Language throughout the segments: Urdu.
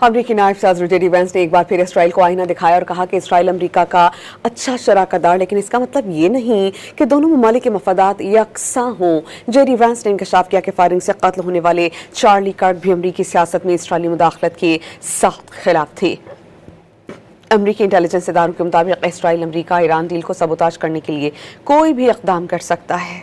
امریکی نائب صدر جے ڈی وینس نے ایک بار پھر اسرائیل کو آئینہ دکھایا اور کہا کہ اسرائیل امریکہ کا اچھا شراکت دار، لیکن اس کا مطلب یہ نہیں کہ دونوں ممالک کے مفادات یکساں ہوں۔ جے ڈی وینس نے انکشاف کیا کہ فائرنگ سے قتل ہونے والے چارلی کرک بھی امریکی سیاست میں اسرائیلی مداخلت کے سخت خلاف تھے۔ امریکی انٹیلیجنس اداروں کے مطابق اسرائیل امریکہ ایران ڈیل کو سبوتاژ کرنے کے لیے کوئی بھی اقدام کر سکتا ہے۔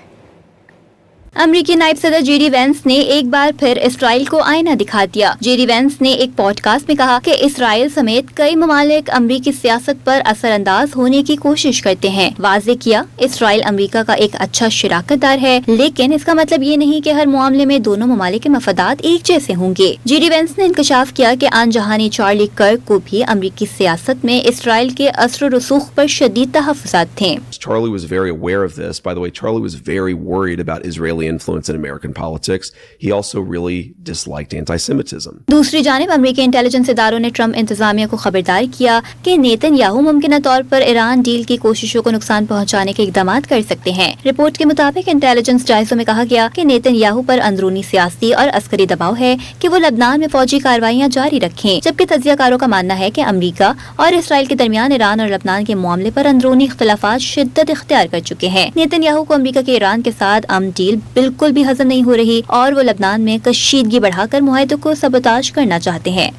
امریکی نائب صدر جے ڈی وینس نے ایک بار پھر اسرائیل کو آئینہ دکھا دیا۔ جے ڈی وینس نے ایک پوڈ کاسٹ میں کہا کہ اسرائیل سمیت کئی ممالک امریکی سیاست پر اثر انداز ہونے کی کوشش کرتے ہیں۔ واضح کیا، اسرائیل امریکہ کا ایک اچھا شراکت دار ہے، لیکن اس کا مطلب یہ نہیں کہ ہر معاملے میں دونوں ممالک کے مفادات ایک جیسے ہوں گے۔ جے ڈی وینس نے انکشاف کیا کہ آن جہانی چارلی کرک کو بھی امریکی سیاست میں اسرائیل کے اثر و رسوخ پر شدید تحفظات تھے۔ Charlie was very aware of this. By the way, Charlie was very worried about Israeli influence in American politics. He also really disliked anti-Semitism. دوسری جانب امریکی انٹیلیجنس اداروں نے ٹرمپ انتظامیہ کو خبردار کیا کہ نیتن یاہو ممکنہ طور پر ایران ڈیل کی کوششوں کو نقصان پہنچانے کے اقدامات کر سکتے ہیں۔ رپورٹ کے مطابق انٹیلیجنس جائزوں میں کہا گیا کہ نیتن یاہو پر اندرونی سیاسی اور عسکری دباؤ ہے کہ وہ لبنان میں فوجی کارروائیاں جاری رکھیں، جبکہ تجزیہ کاروں کا ماننا ہے کہ امریکہ اور اسرائیل کے درمیان ایران اور لبنان کے معاملے پر اندرونی اختلافات شدت اختیار کر چکے ہیں۔ نیتن یاہو کو امریکہ کے ایران کے ساتھ امن ڈیل بالکل بھی ہضم نہیں ہو رہی اور وہ لبنان میں کشیدگی بڑھا کر معاہدے کو سبوتاژ کرنا چاہتے ہیں۔